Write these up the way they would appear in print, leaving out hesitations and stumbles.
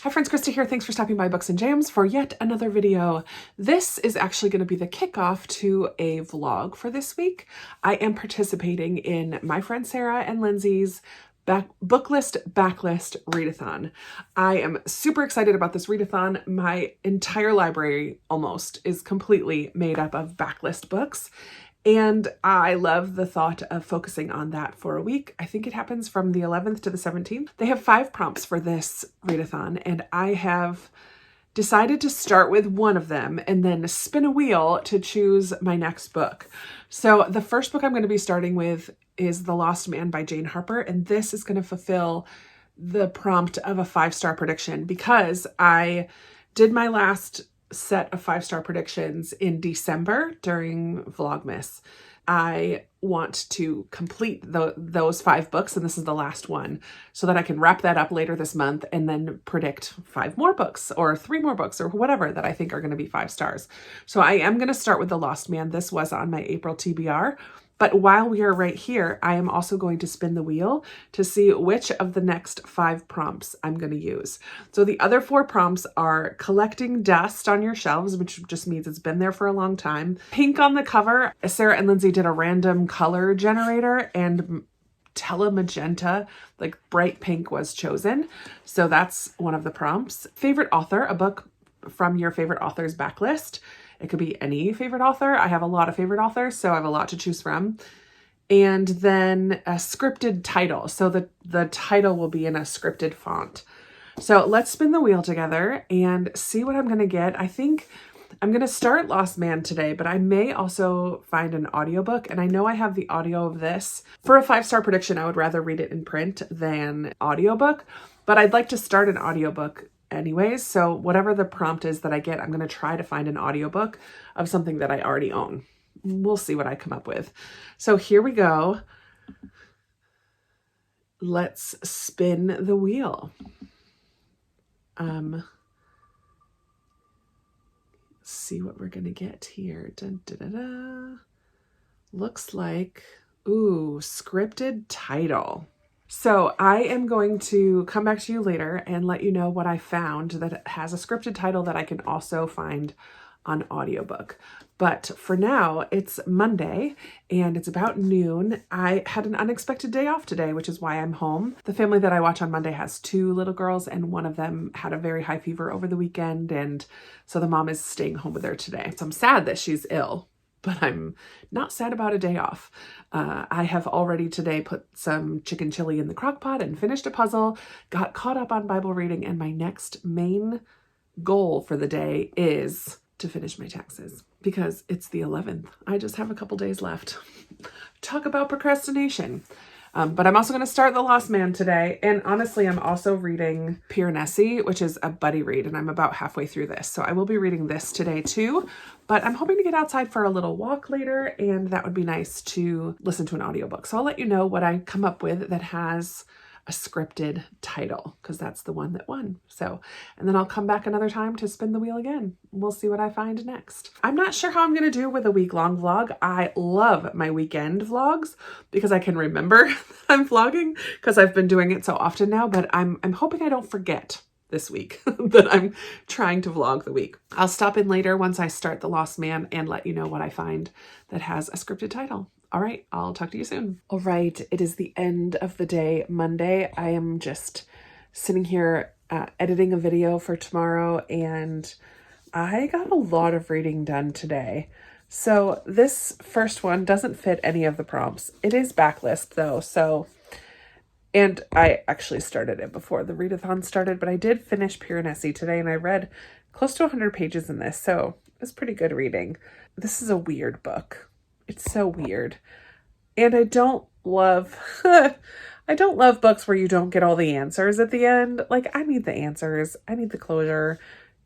Hi friends, Krista here. Thanks for stopping by Books and Jams for yet another video. This is actually going to be the kickoff to a vlog for this week. I am participating in my friend Sarah and Lindsay's Booklist Backlist Readathon. I am super excited about this readathon. My entire library almost is completely made up of backlist books. And I love the thought of focusing on that for a week. I think it happens from the 11th to the 17th. They have 5 prompts for this readathon, and I have decided to start with one of them and then spin a wheel to choose my next book. So the first book I'm going to be starting with is The Lost Man by Jane Harper, and this is going to fulfill the prompt of a 5-star prediction because I did my last set of 5-star predictions in December during Vlogmas. I want to complete those 5 books, and this is the last one, so that I can wrap that up later this month and then predict 5 more books or 3 more books or whatever that I think are going to be 5 stars. So I am going to start with The Lost Man. This was on my April TBR. But while we are right here, I am also going to spin the wheel to see which of the next 5 prompts I'm going to use. So the other 4 prompts are collecting dust on your shelves, which just means it's been there for a long time. Pink on the cover. Sarah and Lindsay did a random color generator and telemagenta, like bright pink, was chosen. So that's one of the prompts. Favorite author, a book from your favorite author's backlist. It could be any favorite author. I have a lot of favorite authors, so I have a lot to choose from. And then a scripted title. So the title will be in a scripted font. So let's spin the wheel together and see what I'm going to get. I think I'm going to start Lost Man today, but I may also find an audiobook. And I know I have the audio of this. For a 5-star prediction, I would rather read it in print than audiobook, but I'd like to start an audiobook anyways. So whatever the prompt is that I get, I'm going to try to find an audiobook of something that I already own. We'll see what I come up with. So here we go. Let's spin the wheel. See what we're going to get here. Dun, da, da, da. Looks like, ooh, scripted title. So I am going to come back to you later and let you know what I found that has a scripted title that I can also find on audiobook. But for now, it's Monday and it's about noon. I had an unexpected day off today, which is why I'm home. The family that I watch on Monday has 2 little girls, and one of them had a very high fever over the weekend. And so the mom is staying home with her today. So I'm sad that she's ill, but I'm not sad about a day off. I have already today put some chicken chili in the crock pot and finished a puzzle, got caught up on Bible reading, and my next main goal for the day is to finish my taxes because it's the 11th. I just have a couple days left. Talk about procrastination. But I'm also going to start The Lost Man today. And honestly, I'm also reading Piranesi, which is a buddy read, and I'm about halfway through this. So I will be reading this today too, but I'm hoping to get outside for a little walk later, and that would be nice to listen to an audiobook. So I'll let you know what I come up with that has a scripted title, because that's the one that won. So, and then I'll come back another time to spin the wheel again. We'll see what I find next. I'm not sure how I'm going to do with a week-long vlog. I love my weekend vlogs because I can remember that I'm vlogging because I've been doing it so often now, but I'm hoping I don't forget this week that I'm trying to vlog the week. I'll stop in later once I start The Lost Man and let you know what I find that has a scripted title. All right, I'll talk to you soon. All right, it is the end of the day, Monday. I am just sitting here editing a video for tomorrow, and I got a lot of reading done today. So this first one doesn't fit any of the prompts. It is backlist though, so, and I actually started it before the readathon started, but I did finish Piranesi today, and I read close to 100 pages in this, so it was pretty good reading. This is a weird book. It's so weird. And I don't love, I don't love books where you don't get all the answers at the end. Like, I need the answers. I need the closure.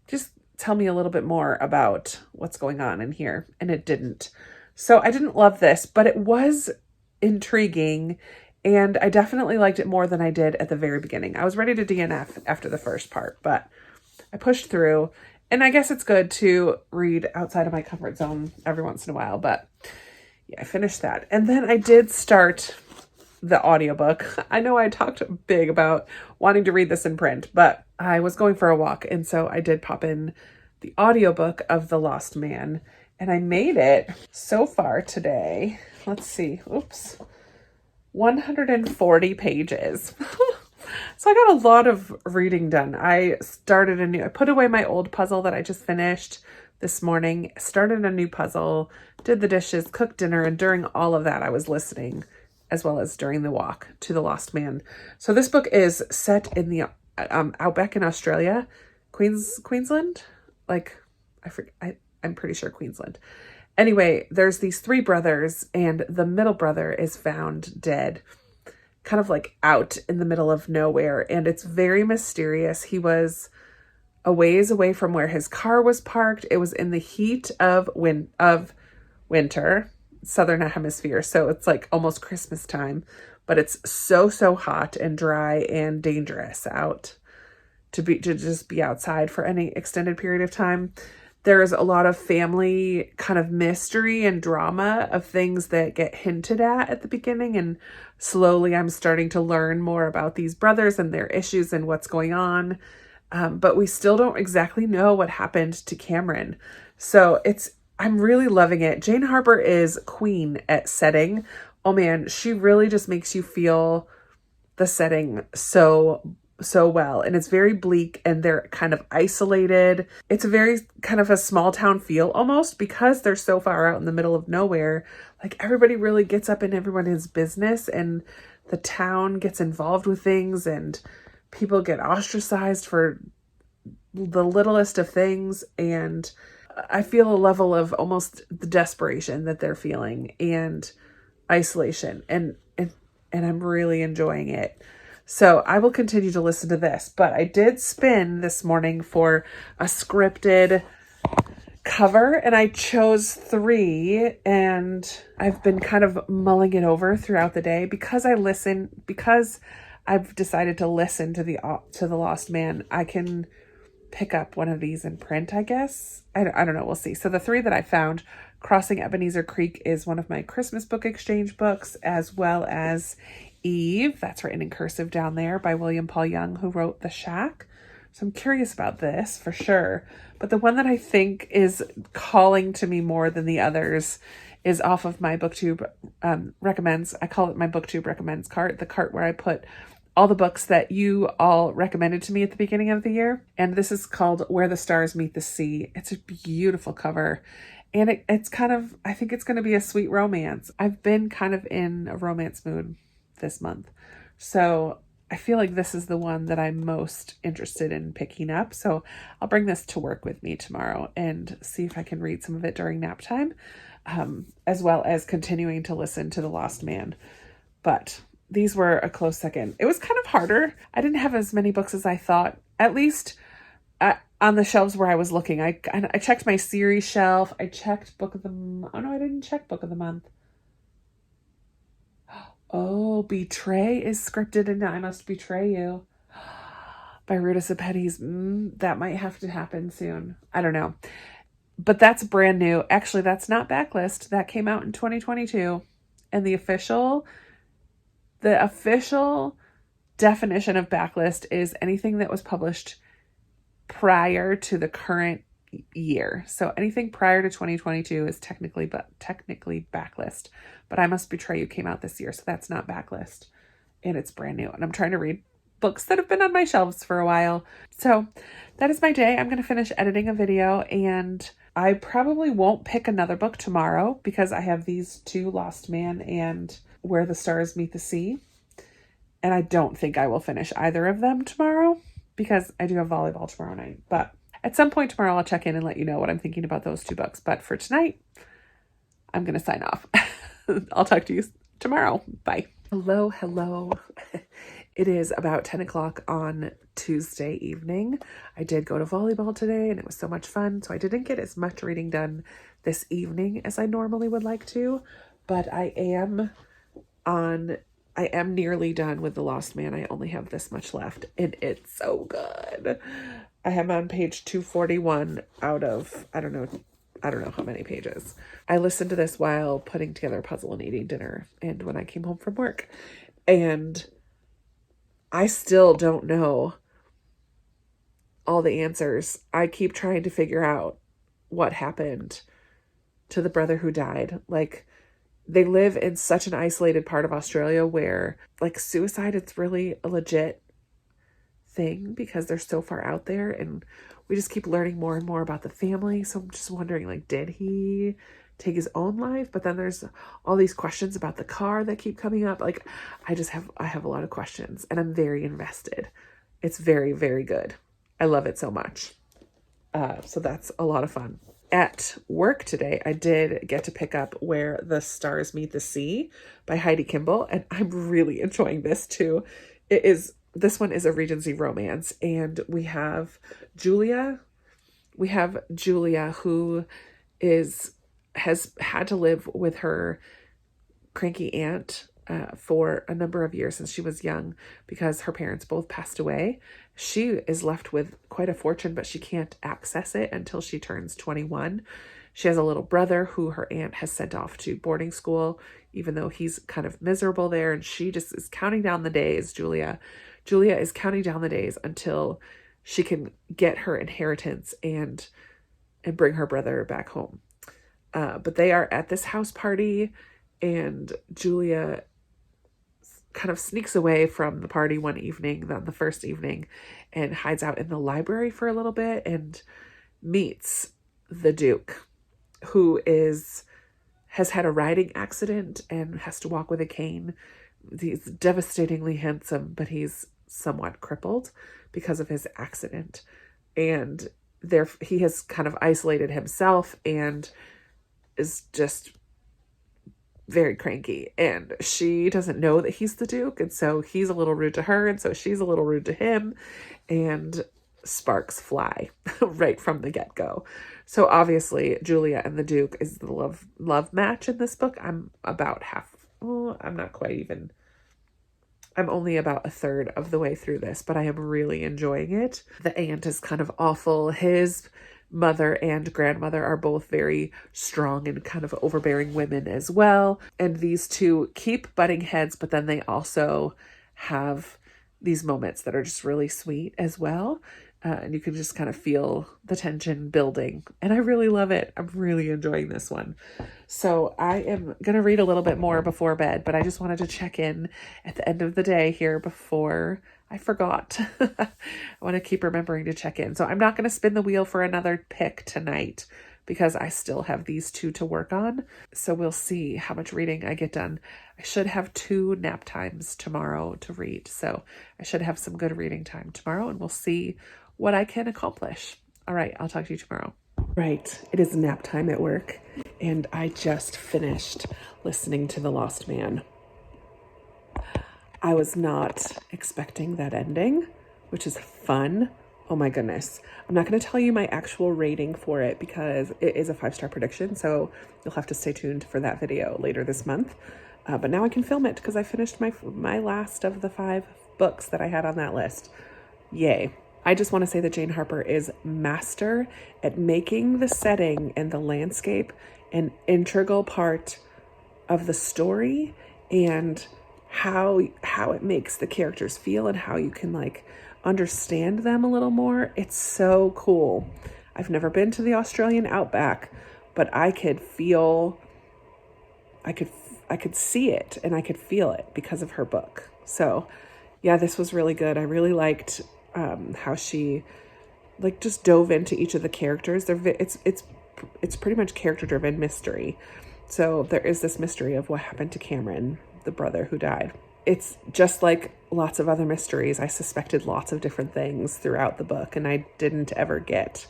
Just tell me a little bit more about what's going on in here. And it didn't. So I didn't love this, but it was intriguing. And I definitely liked it more than I did at the very beginning. I was ready to DNF after the first part, but I pushed through. And I guess it's good to read outside of my comfort zone every once in a while, but yeah, I finished that. And then I did start the audiobook. I know I talked big about wanting to read this in print, but I was going for a walk, and so I did pop in the audiobook of The Lost Man, and I made it so far today. Let's see. Oops. 140 pages. So I got a lot of reading done. I put away my old puzzle that I just finished this morning, started a new puzzle, did the dishes, cooked dinner, and during all of that, I was listening, as well as during the walk, to The Lost Man. So this book is set in the outback in Australia, Queensland, like I'm pretty sure Queensland. Anyway, there's these three brothers, and the middle brother is found dead, kind of like out in the middle of nowhere, and it's very mysterious. He was a ways away from where his car was parked. It was in the heat of winter, southern hemisphere, so it's like almost Christmas time, but it's so hot and dry and dangerous out to just be outside for any extended period of time. There's a lot of family kind of mystery and drama of things that get hinted at the beginning, and slowly I'm starting to learn more about these brothers and their issues and what's going on. But we still don't exactly know what happened to Cameron. So I'm really loving it. Jane Harper is queen at setting. Oh man, she really just makes you feel the setting so well. And it's very bleak, and they're kind of isolated. It's a very kind of a small town feel almost, because they're so far out in the middle of nowhere. Like everybody really gets up in everyone's business, and the town gets involved with things, and people get ostracized for the littlest of things. And I feel a level of almost the desperation that they're feeling and isolation, and I'm really enjoying it. So I will continue to listen to this, but I did spin this morning for a scripted cover, and I chose 3, and I've been kind of mulling it over throughout the day because I've decided to listen to the Lost Man. I can pick up one of these in print, I guess. I don't know. We'll see. So the 3 that I found, Crossing Ebenezer Creek is one of my Christmas book exchange books, as well as Eve, that's written in cursive down there, by William Paul Young, who wrote The Shack. So I'm curious about this for sure. But the one that I think is calling to me more than the others is off of my BookTube recommends. I call it my BookTube recommends cart, the cart where I put all the books that you all recommended to me at the beginning of the year. And this is called Where the Stars Meet the Sea. It's a beautiful cover. And it's kind of, I think it's going to be a sweet romance. I've been kind of in a romance mood this month. So I feel like this is the one that I'm most interested in picking up. So I'll bring this to work with me tomorrow and see if I can read some of it during nap time, as well as continuing to listen to The Lost Man. But these were a close second. It was kind of harder. I didn't have as many books as I thought, at least on the shelves where I was looking. I checked my series shelf. I checked book of the month. Oh no, I didn't check book of the month. Oh, Betray is scripted in I Must Betray You by Ruta Sepetys. That might have to happen soon. I don't know. But that's brand new. Actually, that's not backlist. That came out in 2022. And the official definition of backlist is anything that was published prior to the current year. So anything prior to 2022 is technically backlist. But I Must Betray You came out this year, so that's not backlist. And it's brand new. And I'm trying to read books that have been on my shelves for a while. So that is my day. I'm going to finish editing a video, and I probably won't pick another book tomorrow because I have these 2, Lost Man and Where the Stars Meet the Sea. And I don't think I will finish either of them tomorrow because I do have volleyball tomorrow night. But at some point tomorrow, I'll check in and let you know what I'm thinking about those 2 books. But for tonight, I'm going to sign off. I'll talk to you tomorrow. Bye. Hello. It is about 10 o'clock on Tuesday evening. I did go to volleyball today, and it was so much fun. So I didn't get as much reading done this evening as I normally would like to, but I am nearly done with The Lost Man. I only have this much left, and it's so good. I am on page 241 out of, I don't know how many pages. I listened to this while putting together a puzzle and eating dinner, and when I came home from work, and I still don't know all the answers. I keep trying to figure out what happened to the brother who died. Like, they live in such an isolated part of Australia where, like, suicide, it's really a legit thing because they're so far out there, and we just keep learning more and more about the family. So I'm just wondering, like, did he take his own life? But then there's all these questions about the car that keep coming up. Like, I have a lot of questions, and I'm very invested. It's very, very good. I love it so much. So that's a lot of fun. At work today, I did get to pick up Where the Stars Meet the Sea by Heidi Kimball, and I'm really enjoying this too. This one is a Regency romance, and we have Julia who has had to live with her cranky aunt for a number of years since she was young because her parents both passed away. She is left with quite a fortune, but she can't access it until she turns 21. She has a little brother who her aunt has sent off to boarding school, even though he's kind of miserable there, and she just is counting down the days. Julia is counting down the days until she can get her inheritance and bring her brother back home. But they are at this house party, and Julia kind of sneaks away from the party one evening, the first evening, and hides out in the library for a little bit and meets the Duke, who has had a riding accident and has to walk with a cane. He's devastatingly handsome, but he's somewhat crippled because of his accident. And he has kind of isolated himself and is just very cranky, and she doesn't know that he's the Duke, and so he's a little rude to her, and so she's a little rude to him, and sparks fly right from the get-go. So obviously Julia and the Duke is the love match in this book. I'm only about a third of the way through this, but I am really enjoying it. The aunt is kind of awful. His mother and grandmother are both very strong and kind of overbearing women as well. And these two keep butting heads, but then they also have these moments that are just really sweet as well. And you can just kind of feel the tension building. And I really love it. I'm really enjoying this one. So I am going to read a little bit more before bed, but I just wanted to check in at the end of the day here before I forgot. I want to keep remembering to check in. So I'm not going to spin the wheel for another pick tonight because I still have these two to work on. So we'll see how much reading I get done. I should have 2 nap times tomorrow to read. So I should have some good reading time tomorrow, and we'll see what I can accomplish. All right, I'll talk to you tomorrow. Right, it is nap time at work, and I just finished listening to The Lost Man. I was not expecting that ending, which is fun. Oh my goodness. I'm not going to tell you my actual rating for it because it is a 5-star prediction, so you'll have to stay tuned for that video later this month. But now I can film it because I finished my last of the 5 books that I had on that list. Yay. I just want to say that Jane Harper is master at making the setting and the landscape an integral part of the story, and how it makes the characters feel and how you can like understand them a little more. It's so cool. I've never been to the Australian outback, but I could see it and I could feel it because of her book. So yeah, this was really good. I really liked how she like just dove into each of the characters. It's pretty much character driven mystery. So there is this mystery of what happened to Cameron, the brother who died. It's just like lots of other mysteries. I suspected lots of different things throughout the book, and I didn't ever get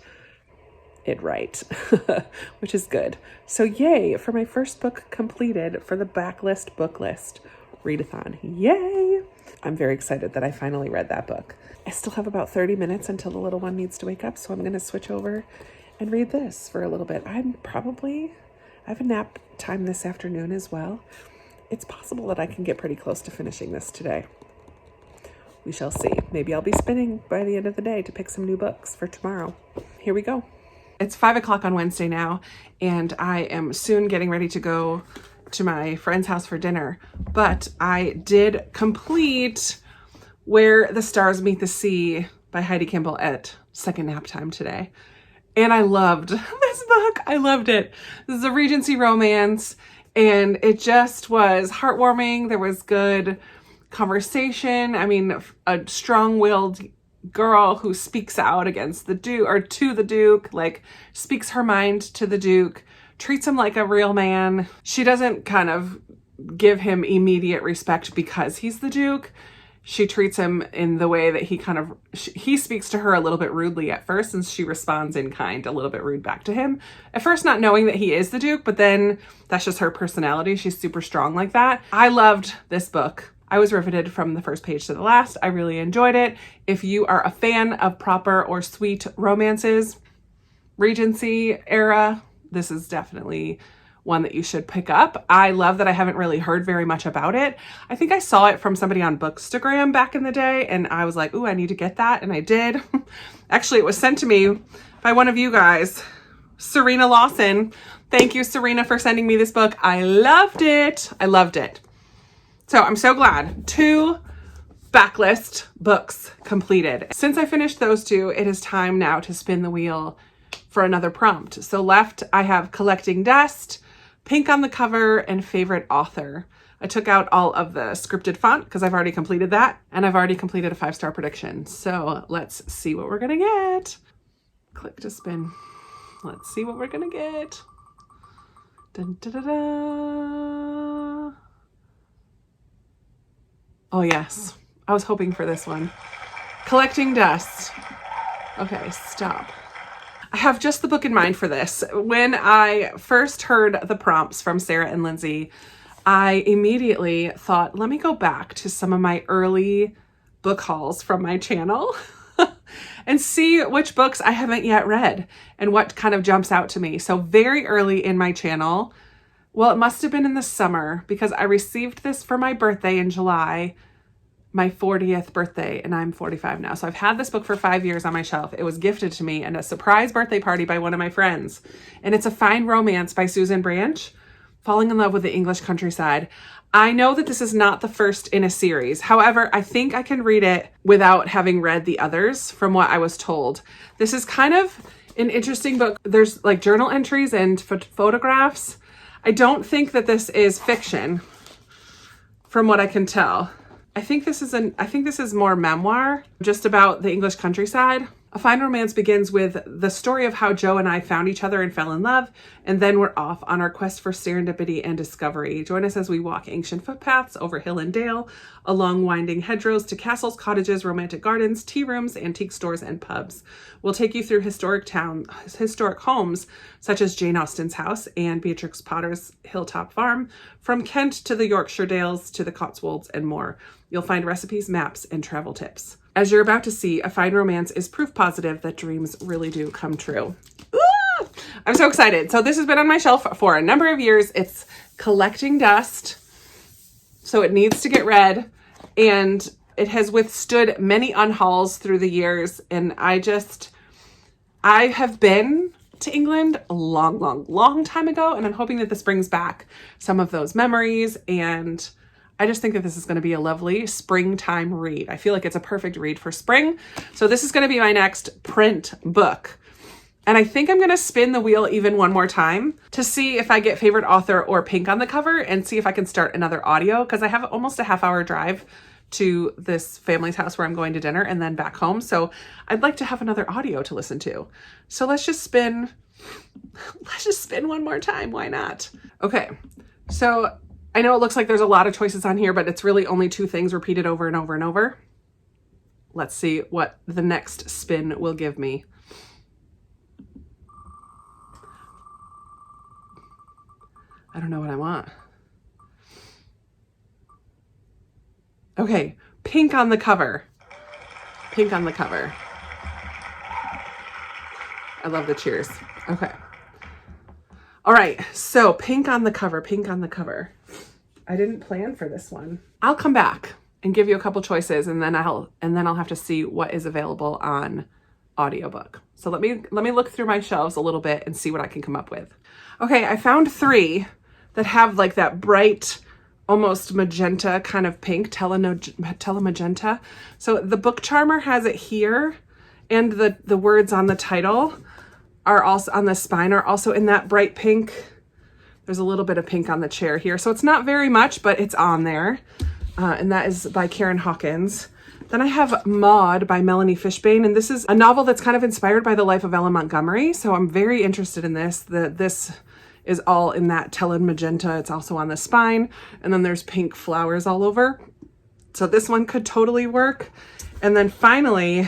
it right, which is good. So yay for my first book completed for the Booklist Readathon. Yay! I'm very excited that I finally read that book. I still have about 30 minutes until the little one needs to wake up, so I'm going to switch over and read this for a little bit. I have a nap time this afternoon as well. It's possible that I can get pretty close to finishing this today. We shall see. Maybe I'll be spinning by the end of the day to pick some new books for tomorrow. Here we go. It's 5 o'clock on Wednesday now, and I am soon getting ready to go to my friend's house for dinner. But I did complete Where the Stars Meet the Sea by Heidi Kimball at second nap time today. And I loved this book. I loved it. This is a Regency romance, and it just was heartwarming. There was good conversation. I mean, a strong-willed girl who speaks out against the Duke, or to the Duke, like speaks her mind to the Duke, treats him like a real man. She doesn't kind of give him immediate respect because he's the Duke. She treats him in the way that he speaks to her a little bit rudely at first, and she responds in kind, a little bit rude back to him. At first not knowing that he is the Duke, but then that's just her personality. She's super strong like that. I loved this book. I was riveted from the first page to the last. I really enjoyed it. If you are a fan of proper or sweet romances, Regency era, this is definitely one that you should pick up. I love that I haven't really heard very much about it. I think I saw it from somebody on Bookstagram back in the day, and I was like, ooh, I need to get that, and I did. Actually, it was sent to me by one of you guys, Serena Lawson. Thank you, Serena, for sending me this book. I loved it. I loved it. So I'm so glad. 2 backlist books completed. Since I finished those 2, it is time now to spin the wheel for another prompt. So left, I have Collecting Dust, Pink on the Cover, and Favorite Author. I took out all of the scripted font because I've already completed that, and I've already completed a 5-star prediction. So let's see what we're gonna get. Click to spin. Let's see what we're gonna get. Dun, da, da, da. Oh yes, I was hoping for this one. Collecting Dust. Okay, stop. I have just the book in mind for this. When I first heard the prompts from Sarah and Lindsay, I immediately thought, let me go back to some of my early book hauls from my channel and see which books I haven't yet read and what kind of jumps out to me. So very early in my channel, well, it must have been in the summer because I received this for my birthday in July, my 40th birthday, and I'm 45 now. So I've had this book for 5 years on my shelf. It was gifted to me at a surprise birthday party by one of my friends. And it's A Fine Romance by Susan Branch, Falling in Love with the English Countryside. I know that this is not the first in a series. However, I think I can read it without having read the others from what I was told. This is kind of an interesting book. There's like journal entries and photographs. I don't think that this is fiction from what I can tell. I think this is more memoir, just about the English countryside. A Fine Romance begins with the story of how Joe and I found each other and fell in love, and then we're off on our quest for serendipity and discovery. Join us as we walk ancient footpaths over hill and dale, along winding hedgerows to castles, cottages, romantic gardens, tea rooms, antique stores, and pubs. We'll take you through historic homes such as Jane Austen's house and Beatrix Potter's Hilltop Farm, from Kent to the Yorkshire Dales to the Cotswolds and more. You'll find recipes, maps, and travel tips. As you're about to see, A Fine Romance is proof positive that dreams really do come true. Ooh! I'm so excited. So this has been on my shelf for a number of years. It's collecting dust, so it needs to get read, and it has withstood many unhauls through the years. And I have been to England a long time ago, and I'm hoping that this brings back some of those memories, and I just think that this is going to be a lovely springtime read. I feel like it's a perfect read for spring. So this is going to be my next print book. And I think I'm going to spin the wheel even one more time to see if I get favorite author or pink on the cover, and see if I can start another audio, because I have almost a half-hour drive to this family's house where I'm going to dinner and then back home. So I'd like to have another audio to listen to. So let's just spin one more time. Why not? Okay. So I know it looks like there's a lot of choices on here, but it's really only 2 things repeated over and over and over. Let's see what the next spin will give me. I don't know what I want. Okay, pink on the cover. Pink on the cover. I love the cheers. Okay. All right, so pink on the cover, pink on the cover. I didn't plan for this one. I'll come back and give you a couple choices, and then I'll have to see what is available on audiobook. So let me look through my shelves a little bit and see what I can come up with. Okay, I found 3 that have like that bright, almost magenta kind of pink, telemagenta. So the Book Charmer has it here, And the words on the title are also on the spine are also in that bright pink. There's a little bit of pink on the chair here. So it's not very much, but it's on there. And that is by Karen Hawkins. Then I have Maud by Melanie Fishbein. And this is a novel that's kind of inspired by the life of Ella Montgomery. So I'm very interested in this. This is all in that Tellin magenta. It's also on the spine. And then there's pink flowers all over. So this one could totally work. And then finally,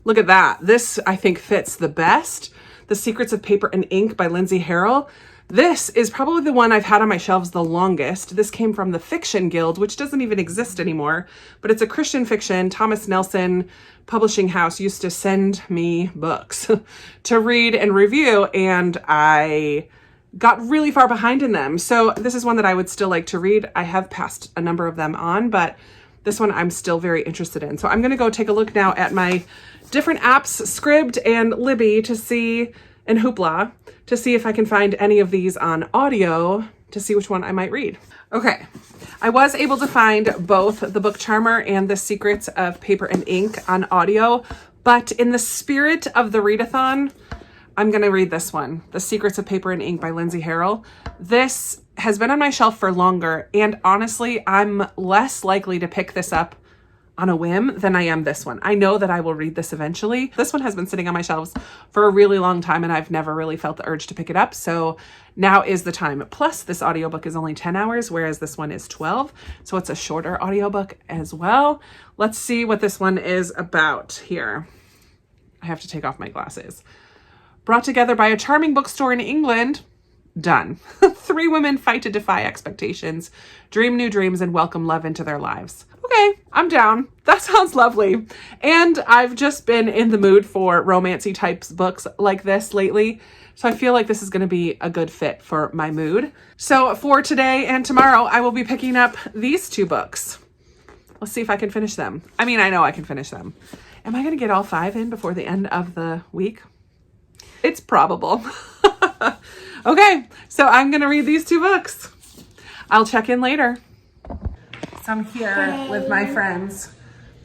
look at that. This I think fits the best. The Secrets of Paper and Ink by Lindsay Harrell. This is probably the one I've had on my shelves the longest. This came from the Fiction Guild, which doesn't even exist anymore, but it's a Christian fiction. Thomas Nelson Publishing House used to send me books to read and review, and I got really far behind in them. So this is one that I would still like to read. I have passed a number of them on, but this one I'm still very interested in. So I'm going to go take a look now at my different apps, Scribd and Libby, to see, and Hoopla, to see if I can find any of these on audio to see which one I might read. Okay, I was able to find both The Book Charmer and The Secrets of Paper and Ink on audio, but in the spirit of the readathon, I'm going to read this one, The Secrets of Paper and Ink by Lindsay Harrell. This has been on my shelf for longer, and honestly, I'm less likely to pick this up on a whim than I am this one. I know that I will read this eventually. This one has been sitting on my shelves for a really long time, and I've never really felt the urge to pick it up. So now is the time. Plus, this audiobook is only 10 hours, whereas this one is 12. So it's a shorter audiobook as well. Let's see what this one is about here. I have to take off my glasses. Brought together by a charming bookstore in England. Done. 3 women fight to defy expectations, dream new dreams, and welcome love into their lives. Okay, I'm down. That sounds lovely. And I've just been in the mood for romancy types books like this lately. So I feel like this is going to be a good fit for my mood. So for today and tomorrow, I will be picking up these 2 books. Let's see if I can finish them. I mean, I know I can finish them. Am I going to get all 5 in before the end of the week? It's probable. Okay, so I'm going to read these 2 books. I'll check in later. So I'm here with my friends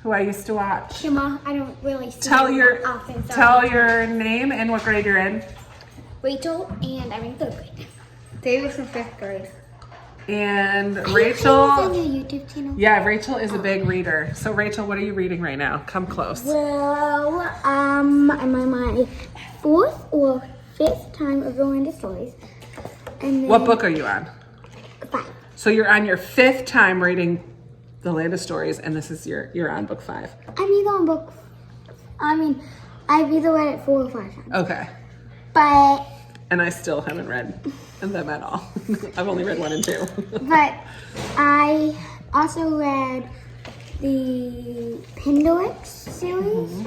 who I used to watch. Shima, I don't really see Tell often. your name and what grade you're in. Rachel, and I'm in 3rd grade. David's in 5th grade. And Rachel. Rachel. On your YouTube channel? Yeah, Rachel is a big reader. So Rachel, what are you reading right now? Come close. Well, I'm on my 4th or 5th time of the Land of Stories. And then What book are you on? 5. So you're on your 5th time reading The Land of Stories, and this is you're on book 5. I'm either on book. I've either read it 4 or 5 times. Okay. But And I still haven't read them at all. I've only read 1 and 2. But I also read the Pendlex series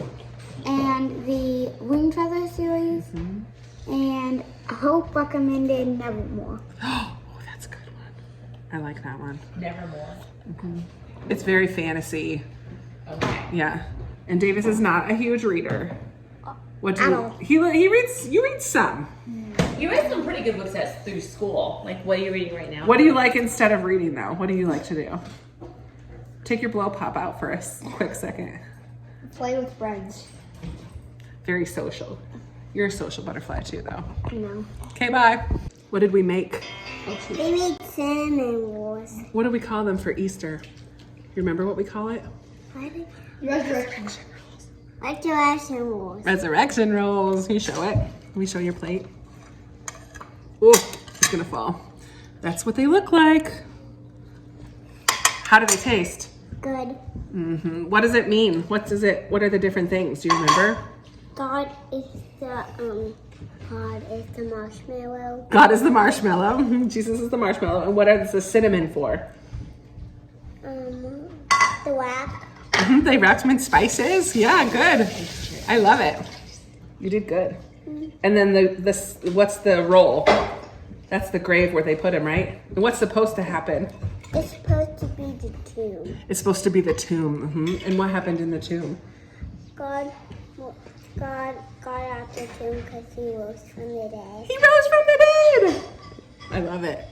and the Wing Feather series and Hope recommended Nevermore. Oh, that's a good one. I like that one. Nevermore. It's very fantasy. Okay. Yeah. And Davis is not a huge reader. What do At you, all. he reads, you read some. You read some pretty good books through school. Like, what are you reading right now? What do you like instead of reading though? What do you like to do? Take your blow pop out for a quick second. Play with friends. Very social. You're a social butterfly too though. No. Okay, bye. What did we make? They made cinnamon rolls. What do we call them for Easter? You remember what we call it? Resurrection rolls. Resurrection rolls. Can you show it? Let me show your plate. Ooh, it's gonna fall. That's what they look like. How do they taste? Good. What does it mean? What are the different things? Do you remember? God is the marshmallow. God is the marshmallow. Jesus is the marshmallow. And what is the cinnamon for? The wrap. They wrapped them in spices? Yeah, good. I love it. You did good. And then what's the roll? That's the grave where they put him, right? And what's supposed to happen? It's supposed to be the tomb. It's supposed to be the tomb. And what happened in the tomb? God got out the tomb because he rose from the dead. He rose from the dead! I love it.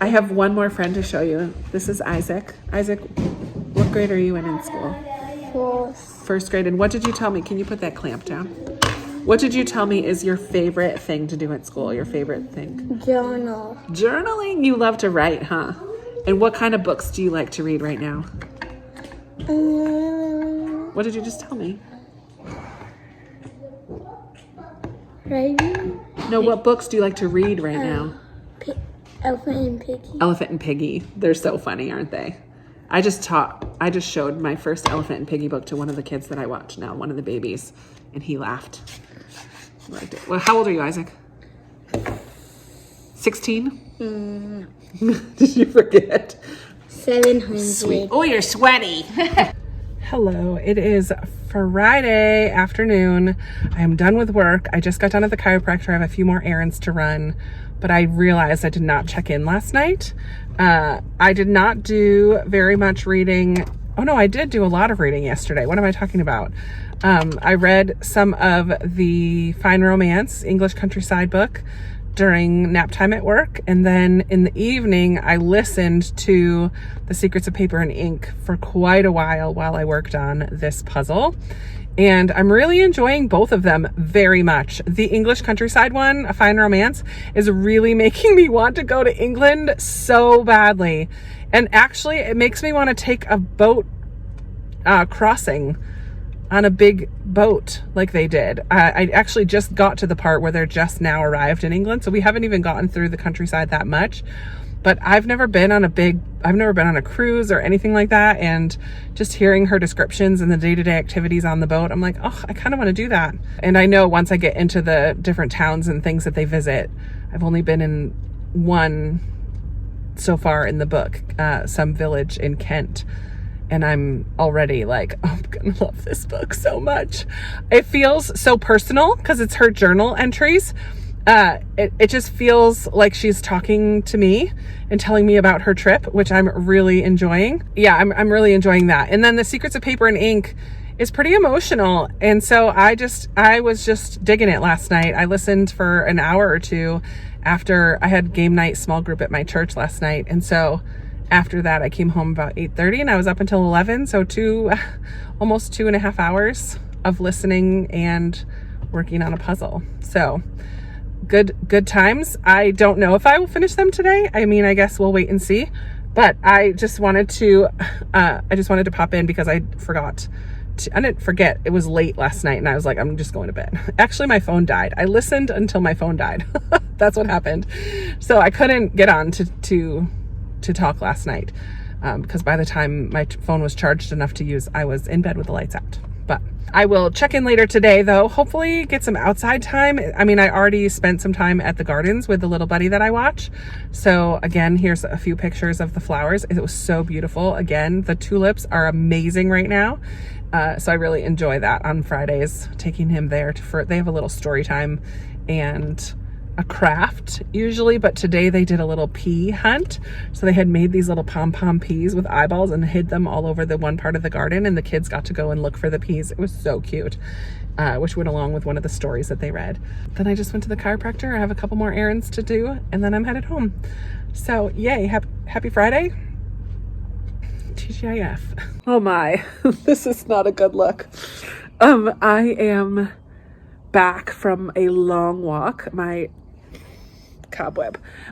I have one more friend to show you. This is Isaac. Isaac, what grade are you in school? 4th. first grade. And what did you tell me? Can you put that clamp down? What did you tell me is your favorite thing to do at school? Your favorite thing? Journal. Journaling? You love to write, huh? And what kind of books do you like to read right now? What did you just tell me? Heidi. No, what books do you like to read right now? Elephant and Piggy. Elephant and Piggy. They're so funny, aren't they? I just showed my first Elephant and Piggy book to one of the kids that I watch now, one of the babies, and he laughed. He liked it. Well, how old are you, Isaac? 16? Did you forget? 700. Sweet. Oh, you're sweaty. Hello, it is Friday afternoon. I am done with work. I just got done at the chiropractor. I have a few more errands to run, but I realized I did not check in last night. I did not do very much reading. Oh no, I did do a lot of reading yesterday. What am I talking about? I read some of the Fine Romance English Countryside book during nap time at work, and then in the evening I listened to The Secrets of Paper and Ink for quite a while I worked on this puzzle, and I'm really enjoying both of them very much. The English Countryside one, A Fine Romance, is really making me want to go to England so badly, and actually it makes me want to take a boat crossing on a big boat like they did. I actually just got to the part where they're just now arrived in England, so we haven't even gotten through the countryside that much. But I've never been on a cruise or anything like that, and just hearing her descriptions and the day-to-day activities on the boat, I'm like, oh, I kind of want to do that. And I know once I get into the different towns and things that they visit, I've only been in one so far in the book, some village in Kent. And I'm already like, oh, I'm gonna love this book so much. It feels so personal because it's her journal entries. It just feels like she's talking to me and telling me about her trip, which I'm really enjoying. Yeah, I'm really enjoying that. And then The Secrets of Paper and Ink is pretty emotional. And so I was just digging it last night. I listened for an hour or two after I had game night small group at my church last night. And so after that, I came home about 8:30 and I was up until 11. So almost 2.5 hours of listening and working on a puzzle. So good times. I don't know if I will finish them today. I mean, I guess we'll wait and see, but I just wanted to pop in because I didn't forget. It was late last night and I was like, I'm just going to bed. Actually, my phone died. I listened until my phone died. That's what happened. So I couldn't get on to talk last night because by the time my phone was charged enough to use, I was in bed with the lights out. But I will check in later today though, hopefully get some outside time. I mean, I already spent some time at the gardens with the little buddy that I watch. So again, here's a few pictures of the flowers. It was so beautiful. Again, the tulips are amazing right now. So I really enjoy that on Fridays, taking him there they have a little story time and a craft usually, but today they did a little pea hunt. So they had made these little pom-pom peas with eyeballs and hid them all over the one part of the garden, and the kids got to go and look for the peas. It was so cute, which went along with one of the stories that they read. Then I just went to the chiropractor. I have a couple more errands to do, and then I'm headed home. So yay, happy Friday. TGIF. Oh my, this is not a good look. I am back from a long walk.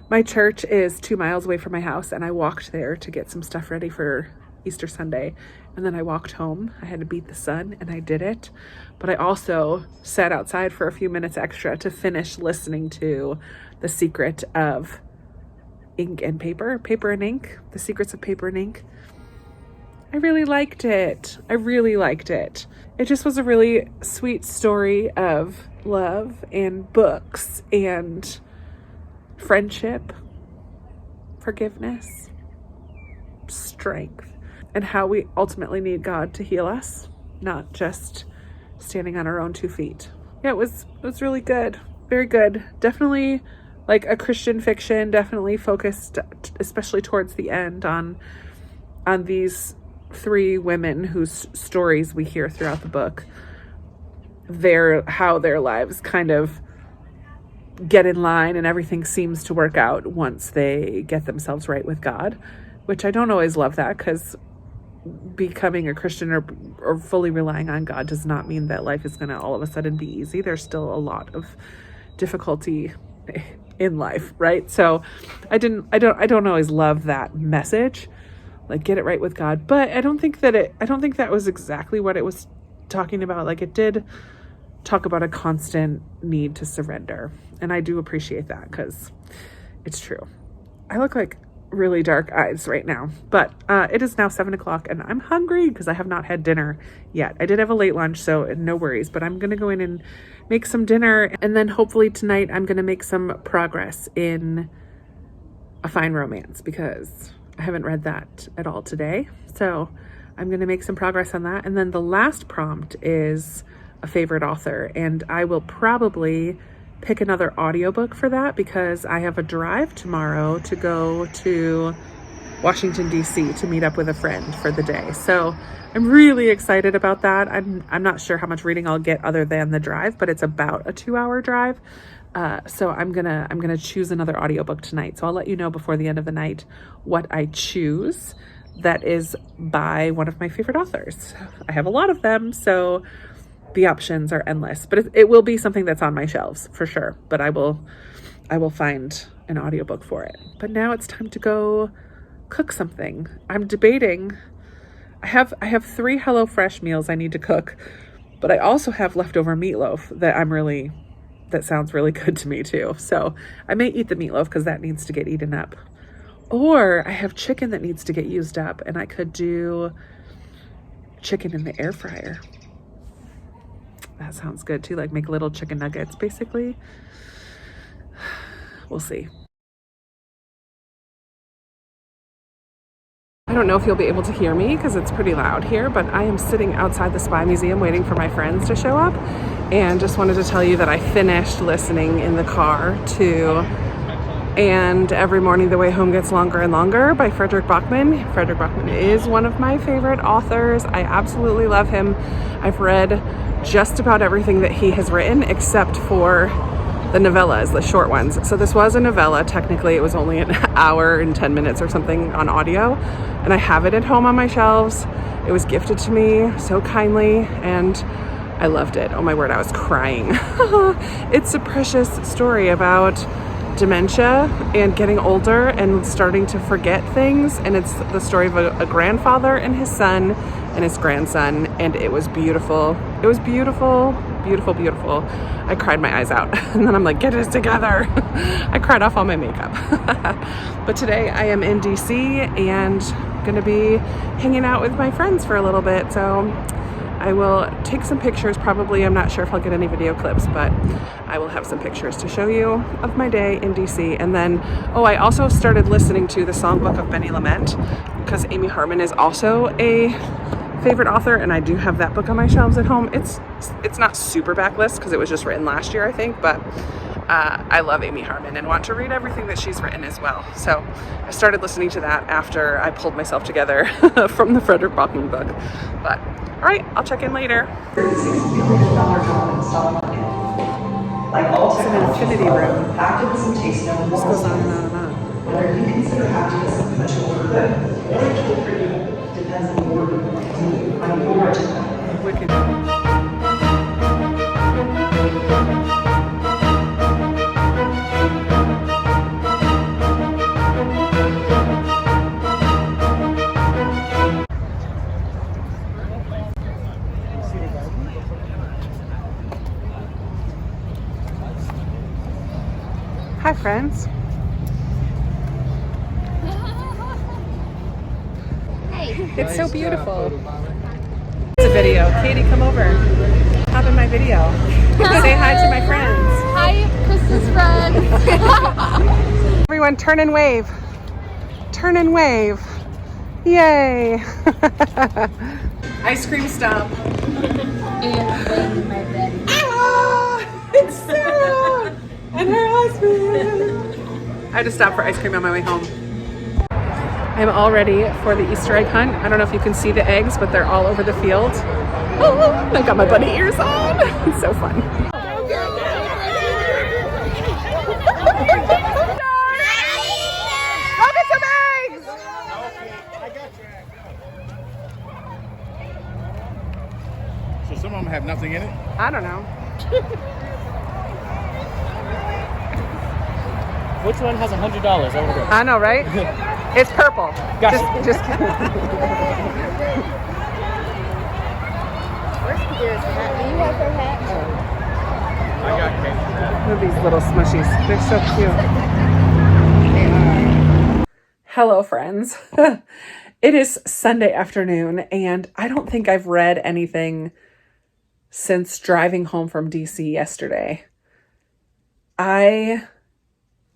My church is 2 miles away from my house, and I walked there to get some stuff ready for Easter Sunday, and then I walked home. I had to beat the sun, and I did it, but I also sat outside for a few minutes extra to finish listening to The Secret of Ink and Paper and Ink, The Secrets of Paper and Ink. I really liked it. It just was a really sweet story of love and books and friendship, forgiveness, strength, and how we ultimately need God to heal us, not just standing on our own 2 feet. Yeah, it was really good. Very good. Definitely like a Christian fiction, definitely focused, especially towards the end, on these 3 women whose stories we hear throughout the book, how their lives kind of get in line and everything seems to work out once they get themselves right with God, which I don't always love that, because becoming a Christian or fully relying on God does not mean that life is going to all of a sudden be easy. There's still a lot of difficulty in life, right? So I don't always love that message, like get it right with God, but I don't think that was exactly what it was talking about. Like it did talk about a constant need to surrender, and I do appreciate that because it's true. I look like really dark eyes right now, but it is now 7 o'clock and I'm hungry because I have not had dinner yet. I did have a late lunch, so no worries, but I'm gonna go in and make some dinner, and then hopefully tonight I'm gonna make some progress in A Fine Romance because I haven't read that at all today. So I'm gonna make some progress on that, and then the last prompt is a favorite author, and I will probably pick another audiobook for that because I have a drive tomorrow to go to Washington, D.C. to meet up with a friend for the day. So I'm really excited about that. I'm not sure how much reading I'll get other than the drive, but it's about a 2-hour drive. So I'm gonna choose another audiobook tonight. So I'll let you know before the end of the night what I choose that is by one of my favorite authors. I have a lot of them, so the options are endless, but it will be something that's on my shelves for sure, but I will find an audiobook for it. But now it's time to go cook something. I'm debating. I have 3 HelloFresh meals I need to cook, but I also have leftover meatloaf that sounds really good to me too. So I may eat the meatloaf because that needs to get eaten up. Or I have chicken that needs to get used up, and I could do chicken in the air fryer. That sounds good too, like make little chicken nuggets basically. We'll see. I don't know if you'll be able to hear me because it's pretty loud here, but I am sitting outside the Spy Museum waiting for my friends to show up, and just wanted to tell you that I finished listening in the car to And Every Morning the Way Home Gets Longer and Longer by Frederick Bachman. Frederick Bachman is one of my favorite authors. I absolutely love him. I've read just about everything that he has written except for the novellas, the short ones. So this was a novella. Technically, it was only an hour and 10 minutes or something on audio, and I have it at home on my shelves. It was gifted to me so kindly, and I loved it. Oh my word, I was crying. It's a precious story about dementia and getting older and starting to forget things, and it's the story of a grandfather and his son and his grandson, and it was beautiful. It was beautiful, beautiful, beautiful. I cried my eyes out, and then I'm like, get it together. I cried off all my makeup. But today I am in DC and gonna be hanging out with my friends for a little bit, so I will take some pictures probably. I'm not sure if I'll get any video clips, but I will have some pictures to show you of my day in DC. And then, I also started listening to the Songbook of Benny Lament because Amy Harmon is also a favorite author, and I do have that book on my shelves at home. It's not super backlist because it was just written last year, I think, but I love Amy Harmon and want to read everything that she's written as well. So I started listening to that after I pulled myself together from the Frederick Bachman book. But all right, I'll check in later. It's an infinity room. Activism takes no This goes on and on and on. Whether you consider activism a tool for good or a tool for evil depends on the work you continue on your agenda. Wicked. Hi, friends. Hey. It's so beautiful. It's a video. Katie, come over. Hop in my video. Say hi to my friends. Hi, Kristen's friends. Everyone, turn and wave. Turn and wave. Yay. Ice cream stop. And my bed. Ah, it's Sarah and her husband. I had to stop for ice cream on my way home. I'm all ready for the Easter egg hunt. I don't know if you can see the eggs, but they're all over the field. Oh, I got my bunny ears on. It's so fun. Go get some eggs! I don't know. Which one has $100? I want to go. I know, right? It's purple. Gotcha. Just kidding. I got cake. Look at these little smushies. They're so cute. Hello, friends. It is Sunday afternoon, and I don't think I've read anything since driving home from DC yesterday. I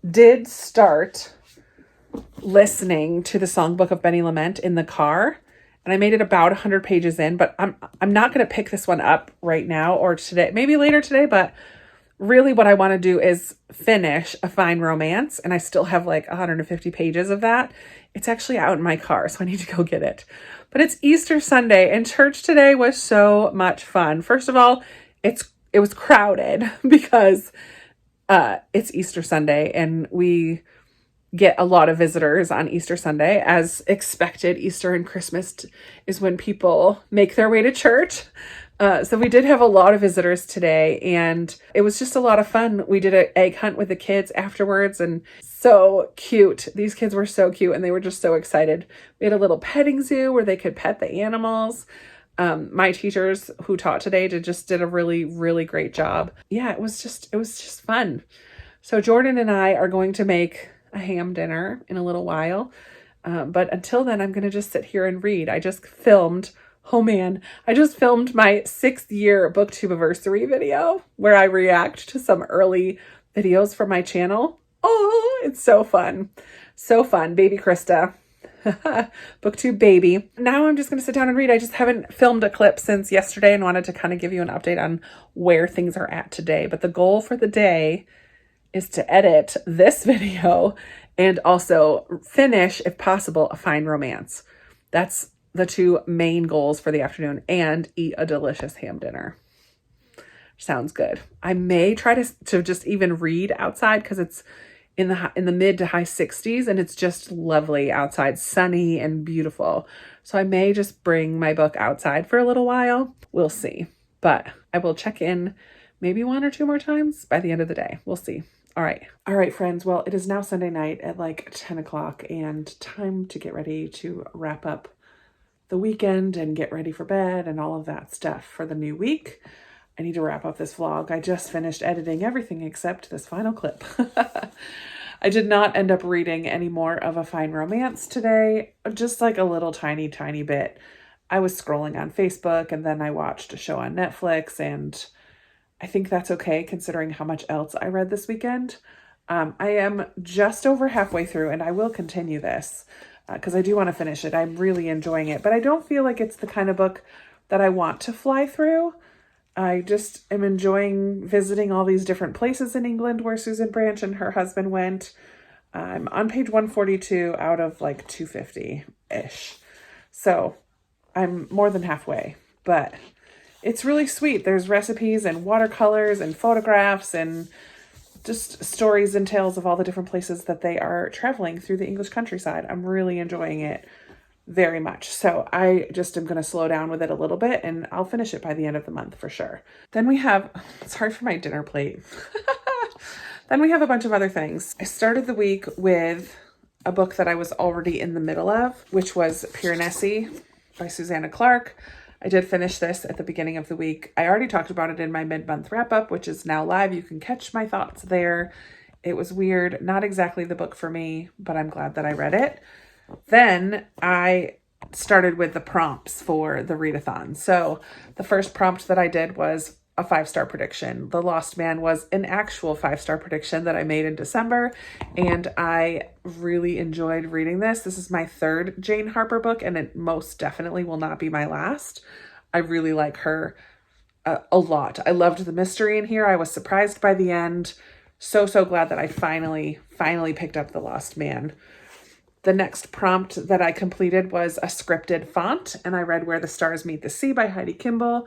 did start listening to the Songbook of Benny Lament in the car, and I made it about 100 pages in, but I'm not going to pick this one up right now or today, maybe later today, but really what I want to do is finish A Fine Romance, and I still have like 150 pages of that. It's actually out in my car, so I need to go get it. But it's Easter Sunday, and church today was so much fun. First of all, it was crowded because it's Easter Sunday, and we get a lot of visitors on Easter Sunday. As expected, Easter and Christmas is when people make their way to church. So we did have a lot of visitors today, and it was just a lot of fun. We did an egg hunt with the kids afterwards, and so cute. These kids were so cute, and they were just so excited. We had a little petting zoo where they could pet the animals. My teachers who taught today did a really, really great job. Yeah, it was just fun. So Jordan and I are going to make a ham dinner in a little while. But until then, I'm going to just sit here and read. I just filmed my 6th year booktubeversary video where I react to some early videos from my channel. Oh, it's so fun. So fun. Baby Krista. Booktube baby. Now I'm just going to sit down and read. I just haven't filmed a clip since yesterday and wanted to kind of give you an update on where things are at today. But the goal for the day is to edit this video and also finish, if possible, A Fine Romance. That's the two main goals for the afternoon, and eat a delicious ham dinner. Sounds good. I may try to just even read outside because it's in the mid to high 60s, and it's just lovely outside, sunny and beautiful. So I may just bring my book outside for a little while. We'll see. But I will check in maybe 1 or 2 more times by the end of the day. We'll see. All right, friends. Well, it is now Sunday night at like 10 o'clock, and time to get ready to wrap up the weekend and get ready for bed and all of that stuff for the new week. I need to wrap up this vlog. I just finished editing everything except this final clip. I did not end up reading any more of A Fine Romance today, just like a little tiny bit. I was scrolling on Facebook, and then I watched a show on Netflix, and I think that's okay considering how much else I read this weekend. I am just over halfway through, and I will continue this because I do want to finish it. I'm really enjoying it, but I don't feel like it's the kind of book that I want to fly through. I just am enjoying visiting all these different places in England where Susan Branch and her husband went. I'm on page 142 out of like 250-ish. So I'm more than halfway, but it's really sweet. There's recipes and watercolors and photographs and just stories and tales of all the different places that they are traveling through the English countryside. I'm really enjoying it very much. So I just am going to slow down with it a little bit, and I'll finish it by the end of the month for sure. Then we have, sorry for my dinner plate. Then we have a bunch of other things. I started the week with a book that I was already in the middle of, which was Piranesi by Suzanna Clark. I did finish this at the beginning of the week. I already talked about it in my mid-month wrap-up, which is now live. You can catch my thoughts there. It was weird. Not exactly the book for me, but I'm glad that I read it. Then I started with the prompts for the readathon. So the first prompt that I did was a 5-star prediction. The Lost Man was an actual 5-star prediction that I made in December, and I really enjoyed reading this. This is my 3rd Jane Harper book, and it most definitely will not be my last. I really like her a lot. I loved the mystery in here. I was surprised by the end. So glad that I finally picked up The Lost Man. The next prompt that I completed was a scripted font, and I read Where the Stars Meet the Sea by Heidi Kimball.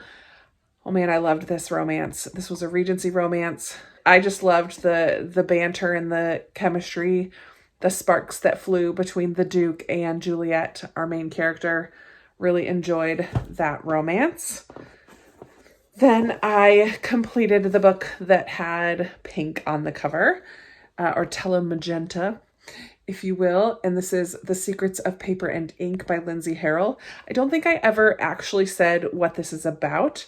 Oh man, I loved this romance. This was a Regency romance. I just loved the banter and the chemistry, the sparks that flew between the Duke and Juliet, our main character. Really enjoyed that romance. Then I completed the book that had pink on the cover, or telemagenta, if you will. And this is The Secrets of Paper and Ink by Lindsay Harrell. I don't think I ever actually said what this is about.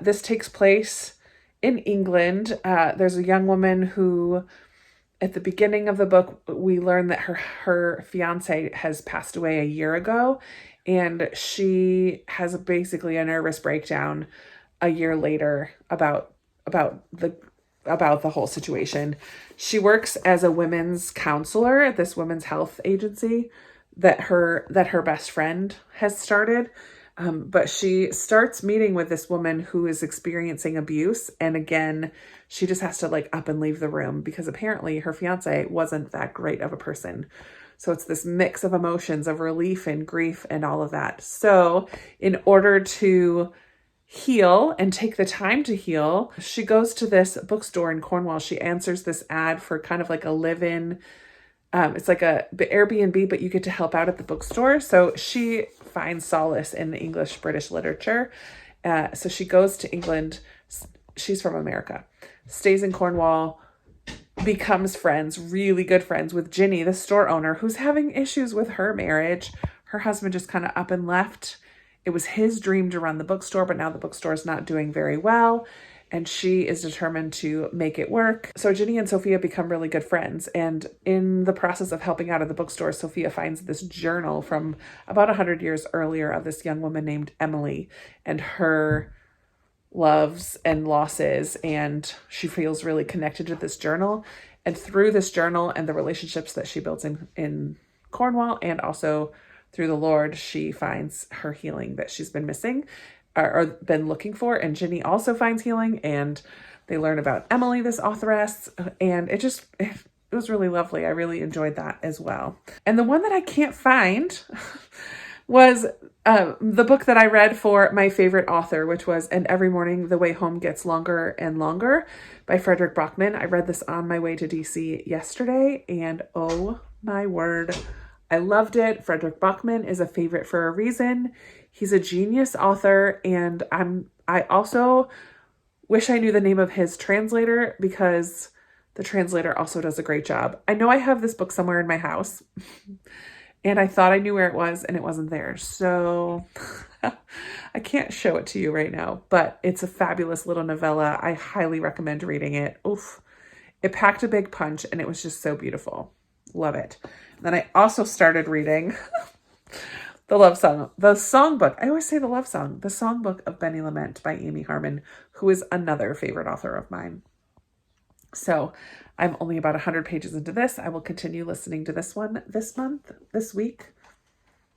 This takes place in England. There's a young woman who, at the beginning of the book, we learn that her fiance has passed away a year ago, and she has basically a nervous breakdown a year later about the whole situation. She works as a women's counselor at this women's health agency that her best friend has started. But she starts meeting with this woman who is experiencing abuse. And again, she just has to like up and leave the room because apparently her fiance wasn't that great of a person. So it's this mix of emotions of relief and grief and all of that. So in order to heal and take the time to heal, she goes to this bookstore in Cornwall. She answers this ad for kind of like a live-in, it's like a Airbnb, but you get to help out at the bookstore. So she finds solace in English British literature. So she goes to England. She's from America, stays in Cornwall, becomes friends, really good friends with Ginny, the store owner, who's having issues with her marriage. Her husband just kind of up and left. It was his dream to run the bookstore, but now the bookstore is not doing very well, and she is determined to make it work. So Ginny and Sophia become really good friends, and in the process of helping out at the bookstore, Sophia finds this journal from about 100 years earlier of this young woman named Emily and her loves and losses, and she feels really connected to this journal. And through this journal and the relationships that she builds in Cornwall and also through the Lord, she finds her healing that she's been missing or been looking for. And Ginny also finds healing, and they learn about Emily, this authoress, and it was really lovely. I really enjoyed that as well. And the one that I can't find was the book that I read for my favorite author, which was And Every Morning the Way Home Gets Longer and Longer by Frederick Bachman. I read this on my way to DC yesterday, and oh my word, I loved it. Frederick Bachman is a favorite for a reason. He's a genius author, and I also wish I knew the name of his translator because the translator also does a great job. I know I have this book somewhere in my house, and I thought I knew where it was, and it wasn't there. So I can't show it to you right now, but it's a fabulous little novella. I highly recommend reading it. Oof. It packed a big punch, and it was just so beautiful. Love it. Then I also started reading the songbook. I always say the songbook of Benny Lament by Amy Harmon, who is another favorite author of mine. So I'm only about 100 pages into this. I will continue listening to this one this week.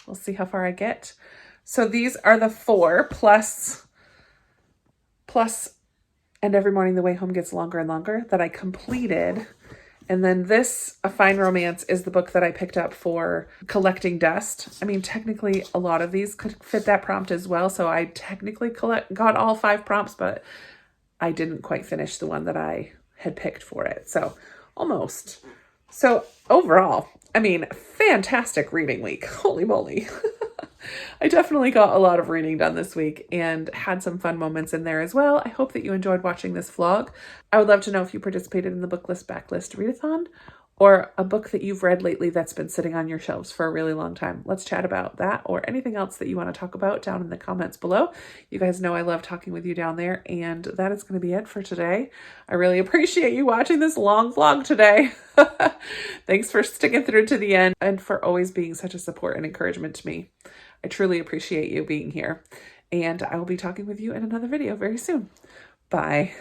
We'll see how far I get. So these are the 4 plus And Every Morning the Way Home Gets Longer and Longer that I completed. And then this, A Fine Romance, is the book that I picked up for collecting dust. I mean, technically, a lot of these could fit that prompt as well. So I technically got all 5 prompts, but I didn't quite finish the one that I had picked for it. So almost. So overall, I mean, fantastic reading week. Holy moly. I definitely got a lot of reading done this week and had some fun moments in there as well. I hope that you enjoyed watching this vlog. I would love to know if you participated in the Booklist Backlist Readathon or a book that you've read lately that's been sitting on your shelves for a really long time. Let's chat about that or anything else that you want to talk about down in the comments below. You guys know I love talking with you down there, and that is going to be it for today. I really appreciate you watching this long vlog today. Thanks for sticking through to the end and for always being such a support and encouragement to me. I truly appreciate you being here, and I will be talking with you in another video very soon. Bye.